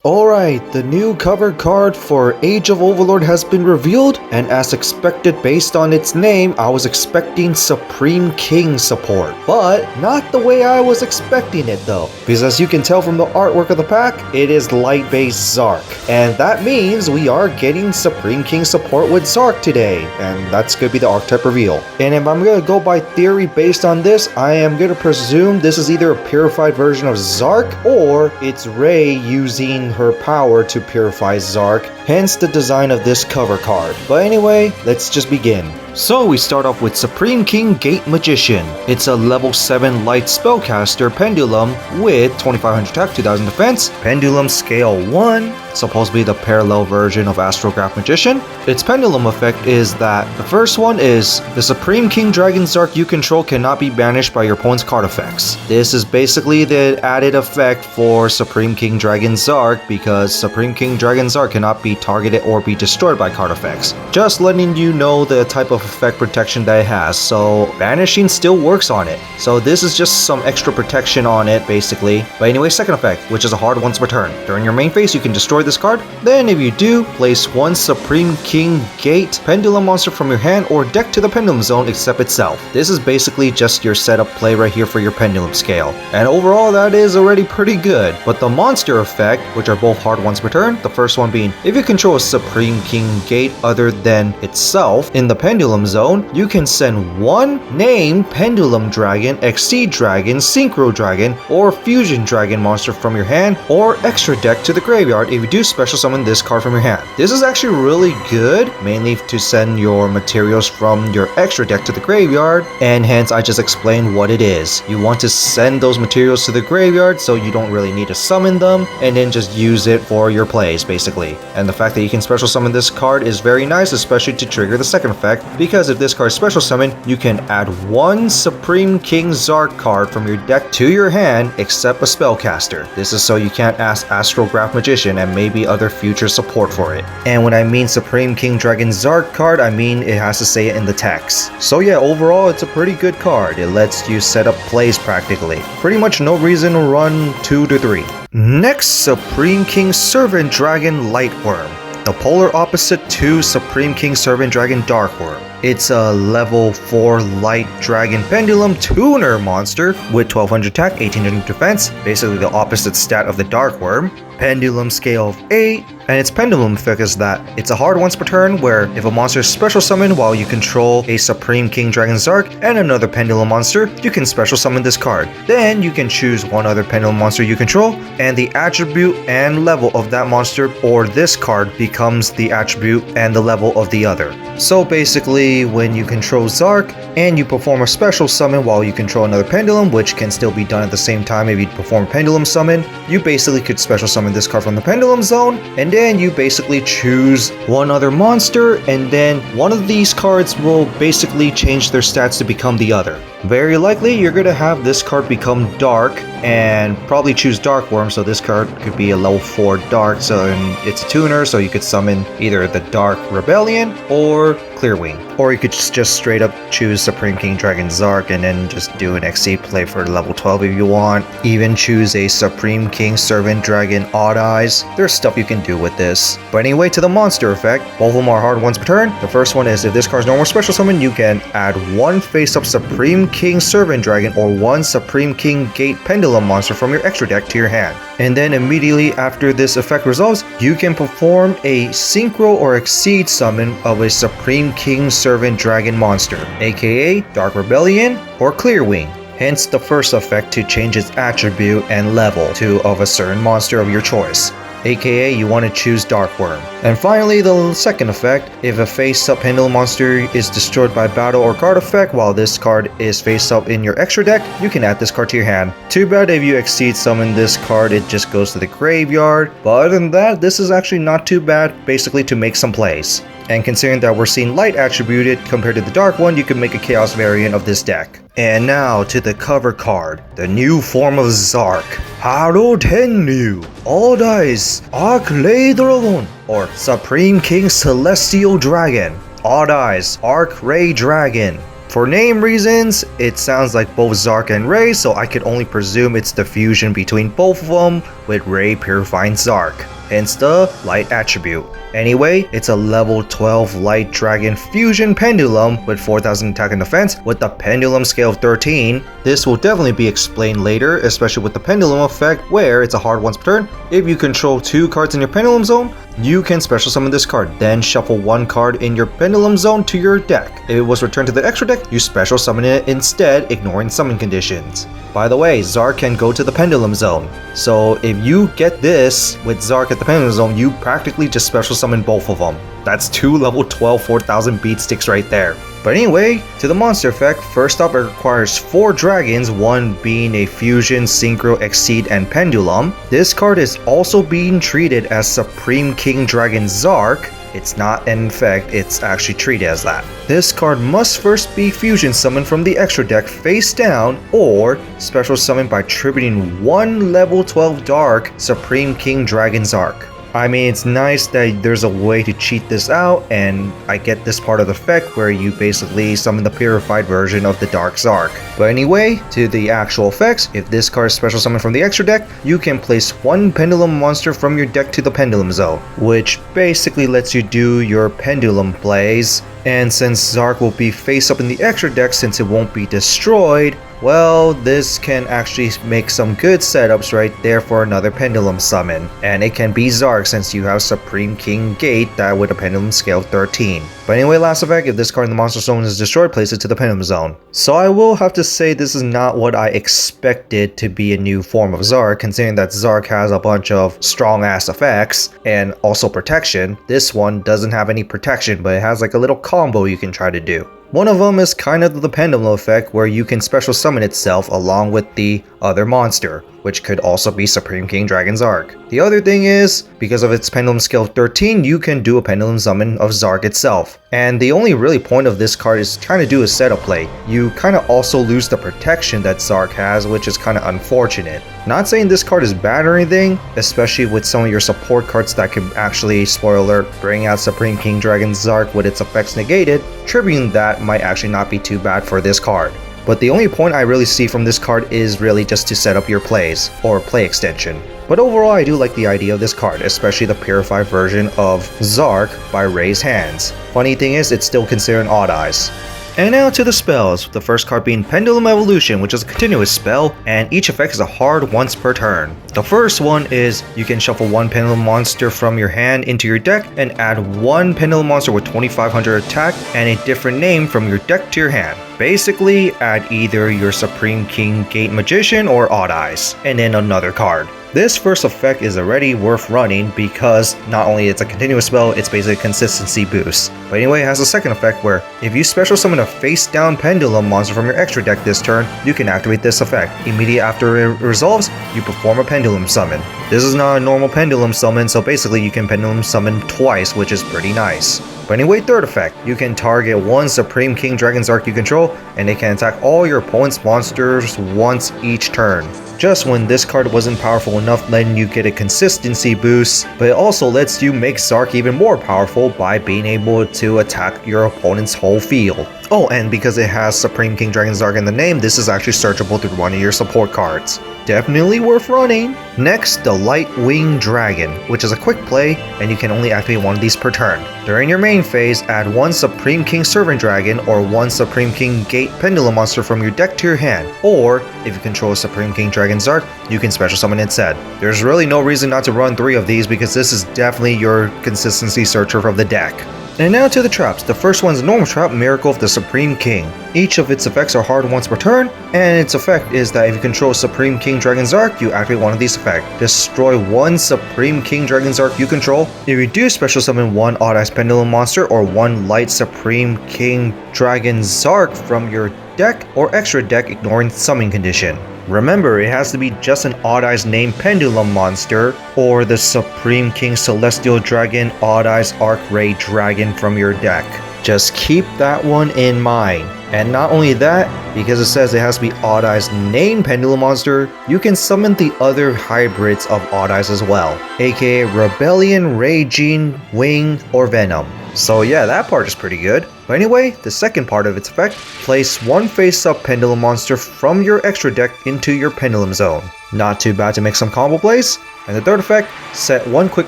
Alright, the new cover card for Age of Overlord has been revealed, and as expected based on its name, I was expecting Supreme King support. But not the way I was expecting it though, because as you can tell from the artwork of the pack, it is light-based Zark. And that means we are getting Supreme King support with Zark today, and that's going to be the archetype reveal. And if I'm going to go by theory based on this, I am going to presume this is either a purified version of Zark, or it's Ray using her power to purify Zark, hence the design of this cover card. But anyway, let's just begin. So we start off with Supreme King Gate Magician. It's a level 7 light spellcaster pendulum with 2500 attack, 2000 defense, pendulum scale 1, supposed to be the parallel version of Astrograph Magician. Its pendulum effect is that the first one is the Supreme King Dragon Zark you control cannot be banished by your opponent's card effects. This is basically the added effect for Supreme King Dragon Zark because Supreme King Dragon Zark cannot be targeted or be destroyed by card effects. Just letting you know the type of effect protection that it has, so banishing still works on it. So this is just some extra protection on it basically. But anyway, second effect, which is a hard once per turn. During your main phase you can destroy this card, then if you do, place one Supreme King Gate pendulum monster from your hand or deck to the pendulum zone except itself. This is basically just your setup play right here for your pendulum scale, and overall that is already pretty good. But the monster effect, which are both hard once per turn, the first one being if you control a Supreme King Gate other than itself in the pendulum zone, you can send one named Pendulum Dragon, Exceed Dragon, Synchro Dragon, or Fusion Dragon monster from your hand or extra deck to the graveyard if you do special summon this card from your hand. This is actually really good, mainly to send your materials from your extra deck to the graveyard, and hence I just explained what it is. You want to send those materials to the graveyard so you don't really need to summon them, and then just use it for your plays basically. And the fact that you can special summon this card is very nice, especially to trigger the second effect, because if this card is special summon, you can add one Supreme King Zark card from your deck to your hand except a spellcaster. This is so you can't ask Astrograph Magician and maybe other future support for it. And when I mean Supreme King Dragon Zark card, I mean it has to say it in the text. So yeah, overall it's a pretty good card. It lets you set up plays practically. Pretty much no reason to run 2 to 3. Next, Supreme King Servant Dragon Lightworm, the polar opposite to Supreme King Servant Dragon Darkworm. It's a level 4 light dragon pendulum tuner monster with 1200 attack, 1800 defense, basically the opposite stat of the Darkworm, pendulum scale of 8, and its pendulum effect is that it's a hard once per turn where if a monster is special summoned while you control a Supreme King Dragon Zark and another pendulum monster, you can special summon this card. Then you can choose one other pendulum monster you control, and the attribute and level of that monster or this card becomes the attribute and the level of the other. So basically, when you control Zark and you perform a special summon while you control another pendulum, which can still be done at the same time if you perform a pendulum summon, you basically could special summon this card from the pendulum zone, and then you basically choose one other monster, and then one of these cards will basically change their stats to become the other. Very likely you're going to have this card become Dark and probably choose Darkworm, so this card could be a level 4 Dark, so it's a tuner, so you could summon either the Dark Rebellion or Clearwing. Or you could just straight up choose Supreme King Dragon Zark and then just do an XC play for level 12 if you want. Even choose a Supreme King Servant Dragon Odd Eyes. There's stuff you can do with this. But anyway, to the monster effect, both of them are hard once per turn. The first one is if this card's normal special summon, you can add one face-up Supreme King Servant Dragon or one Supreme King Gate Pendulum monster from your extra deck to your hand. And then immediately after this effect resolves, you can perform a Synchro or Exceed summon of a Supreme King Servant Dragon monster, aka Dark Rebellion or Clearwing. Hence the first effect to change its attribute and level to of a certain monster of your choice, aka you want to choose Darkworm. And finally, the second effect, if a face-up pendulum monster is destroyed by battle or card effect while this card is face-up in your extra deck, you can add this card to your hand. Too bad if you exceed summon this card, it just goes to the graveyard, but other than that, this is actually not too bad, basically to make some plays. And considering that we're seeing light attributed compared to the dark one, you can make a chaos variant of this deck. And now to the cover card, the new form of Zark, Haro Tenryu, Odd Eyes, Arc Ray Dragon, or Supreme King Celestial Dragon, Odd Eyes, Arc Ray Dragon. For name reasons, it sounds like both Zark and Ray, so I could only presume it's the fusion between both of them, with Ray purifying Zark, hence the light attribute. Anyway, it's a level 12 light dragon fusion pendulum with 4000 attack and defense with the pendulum scale of 13. This will definitely be explained later, especially with the pendulum effect where it's a hard once per turn. If you control 2 cards in your pendulum zone, you can special summon this card, then shuffle 1 card in your pendulum zone to your deck. If it was returned to the extra deck, you special summon it instead, ignoring summon conditions. By the way, Zark can go to the pendulum zone, so if you get this with Zark at the pendulum zone, you practically just special summon both of them. That's 2 level 12 4000 beat sticks right there. But anyway, to the monster effect, first up it requires 4 dragons, one being a fusion, synchro, exceed, and pendulum. This card is also being treated as Supreme King Dragon Zark. It's not an effect, it's actually treated as that. This card must first be fusion summoned from the extra deck face down, or special summoned by tributing 1 level 12 dark Supreme King Dragon Zark. I mean, it's nice that there's a way to cheat this out, and I get this part of the effect where you basically summon the purified version of the Dark Zark. But anyway, to the actual effects, if this card is special summoned from the extra deck, you can place 1 pendulum monster from your deck to the pendulum zone, which basically lets you do your pendulum plays. And since Zark will be face up in the extra deck since it won't be destroyed, well, this can actually make some good setups right there for another pendulum summon. And it can be Zark since you have Supreme King Gate that with a pendulum scale 13. But anyway, last effect, if this card in the monster zone is destroyed, place it to the pendulum zone. So I will have to say this is not what I expected to be a new form of Zark, considering that Zark has a bunch of strong ass effects and also protection. This one doesn't have any protection, but it has like a little combo you can try to do. One of them is kind of the pendulum effect where you can special summon itself along with the other monster, which could also be Supreme King Dragon Zark. The other thing is, because of its pendulum scale 13, you can do a pendulum summon of Zark itself. And the only really point of this card is trying to do a setup play. You kind of also lose the protection that Zark has, which is kind of unfortunate. Not saying this card is bad or anything, especially with some of your support cards that can actually, spoiler alert, bring out Supreme King Dragon Zark with its effects negated. Tributing that might actually not be too bad for this card. But the only point I really see from this card is really just to set up your plays, or play extension. But overall I do like the idea of this card, especially the purified version of Zark by Ray's hands. Funny thing is, it's still considered odd eyes. And now to the spells, the first card being Pendulum Evolution, which is a continuous spell, and each effect is a hard once per turn. The first one is, you can shuffle 1 Pendulum Monster from your hand into your deck and add 1 Pendulum Monster with 2500 attack and a different name from your deck to your hand. Basically, add either your Supreme King Gate Magician or Odd Eyes, and then another card. This first effect is already worth running because not only it's a continuous spell, it's basically a consistency boost. But anyway, it has a second effect where if you special summon a face down pendulum monster from your extra deck this turn, you can activate this effect. Immediately after it resolves, you perform a pendulum summon. This is not a normal pendulum summon, so basically you can pendulum summon twice, which is pretty nice. But anyway, third effect, you can target 1 Supreme King Dragon Zark you control, and they can attack all your opponent's monsters once each turn. Just when this card wasn't powerful enough, letting you get a consistency boost, but it also lets you make Zark even more powerful by being able to attack your opponent's whole field. Oh, and because it has Supreme King Dragon Zark in the name, this is actually searchable through one of your support cards. Definitely worth running. Next, the Light Wing Dragon, which is a quick play, and you can only activate 1 of these per turn. During your main phase, add 1 Supreme King Servant Dragon or 1 Supreme King Gate Pendulum Monster from your deck to your hand, or if you control a Supreme King Dragon Zark, you can special summon instead. There's really no reason not to run 3 of these because this is definitely your consistency searcher of the deck. And now to the traps. The first one is a normal trap, Miracle of the Supreme King. Each of its effects are hard once per turn, and its effect is that if you control Supreme King Dragon Zark, you activate 1 of these effects. Destroy 1 Supreme King Dragon Zark you control. If you do special summon 1 Odd Eyes Pendulum Monster or 1 Light Supreme King Dragon Zark from your deck or extra deck, ignoring summon condition. Remember, it has to be just an Odd Eyes named Pendulum Monster, or the Supreme King Celestial Dragon Odd Eyes Arc Ray Dragon from your deck. Just keep that one in mind. And not only that, because it says it has to be Odd Eye's named Pendulum Monster, you can summon the other hybrids of Odd Eyes as well, aka Rebellion, Raging, Wing, or Venom. So yeah, that part is pretty good. But anyway, the second part of its effect, place one face-up Pendulum Monster from your extra deck into your Pendulum Zone. Not too bad to make some combo plays. And the third effect, set one quick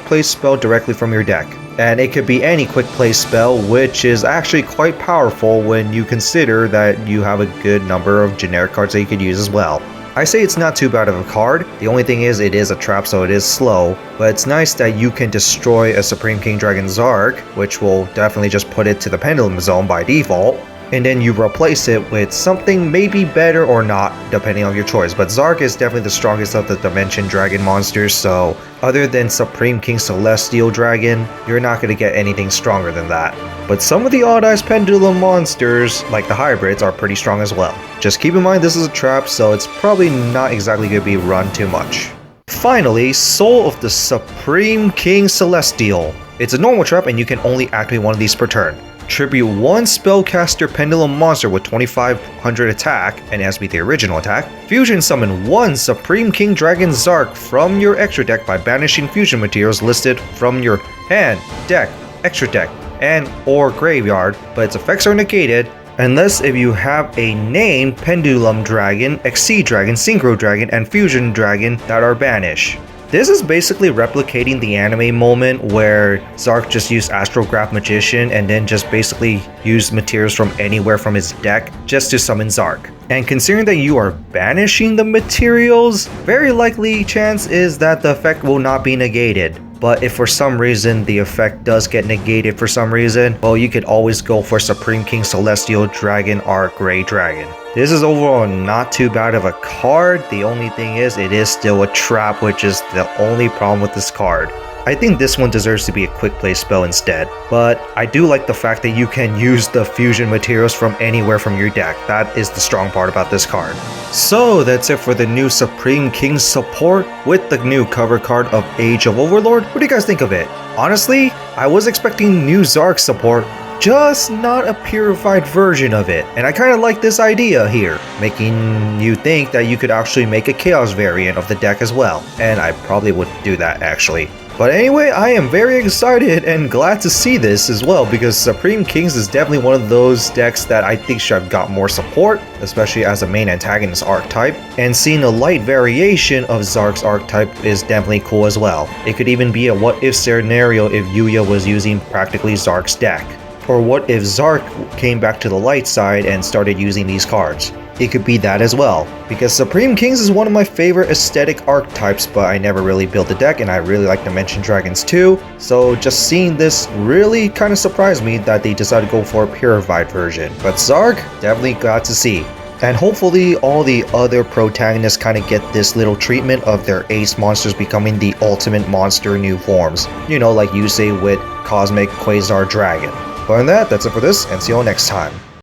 play spell directly from your deck. And it could be any quick play spell, which is actually quite powerful when you consider that you have a good number of generic cards that you could use as well. I say it's not too bad of a card, the only thing is it is a trap so it is slow, but it's nice that you can destroy a Supreme King Dragon Zark, which will definitely just put it to the Pendulum Zone by default, and then you replace it with something maybe better or not, depending on your choice. But Zark is definitely the strongest of the Dimension Dragon monsters, so other than Supreme King Celestial Dragon, you're not going to get anything stronger than that. But some of the Odd Eyes Pendulum monsters, like the hybrids, are pretty strong as well. Just keep in mind this is a trap, so it's probably not exactly going to be run too much. Finally, Soul of the Supreme King Celestial. It's a normal trap and you can only activate one of these per turn. Tribute one spellcaster Pendulum monster with 2500 attack, and it has to be the original attack. Fusion summon one Supreme King Dragon Zark from your extra deck by banishing fusion materials listed from your hand, deck, extra deck, and or graveyard, but its effects are negated unless if you have a named Pendulum Dragon, Exceed Dragon, Synchro Dragon, and Fusion Dragon that are banished. This is basically replicating the anime moment where Zark just used Astrograph Magician and then just basically used materials from anywhere from his deck just to summon Zark. And considering that you are banishing the materials, very likely chance is that the effect will not be negated. But if for some reason the effect does get negated for some reason, well, you could always go for Supreme King Celestial Dragon Arc Grey Dragon. This is overall not too bad of a card. The only thing is it is still a trap, which is the only problem with this card. I think this one deserves to be a quick play spell instead, but I do like the fact that you can use the fusion materials from anywhere from your deck. That is the strong part about this card. So that's it for the new Supreme King support with the new cover card of Age of Overlord. What do you guys think of it? Honestly, I was expecting new Zark support, just not a purified version of it, and I kind of like this idea here, making you think that you could actually make a Chaos variant of the deck as well, and I probably would do that actually. But anyway, I am very excited and glad to see this as well, because Supreme Kings is definitely one of those decks that I think should have got more support, especially as a main antagonist archetype, and seeing a light variation of Zark's archetype is definitely cool as well. It could even be a what if scenario if Yuya was using practically Zark's deck. Or what if Zark came back to the light side and started using these cards? It could be that as well, because Supreme Kings is one of my favorite aesthetic archetypes, but I never really built a deck and I really like Dimension Dragons too, so just seeing this really kind of surprised me that they decided to go for a purified version. But Zark, definitely got to see. And hopefully all the other protagonists kind of get this little treatment of their ace monsters becoming the ultimate monster new forms. You know, like Yusei with Cosmic Quasar Dragon. But other than that, that's it for this, and see you all next time.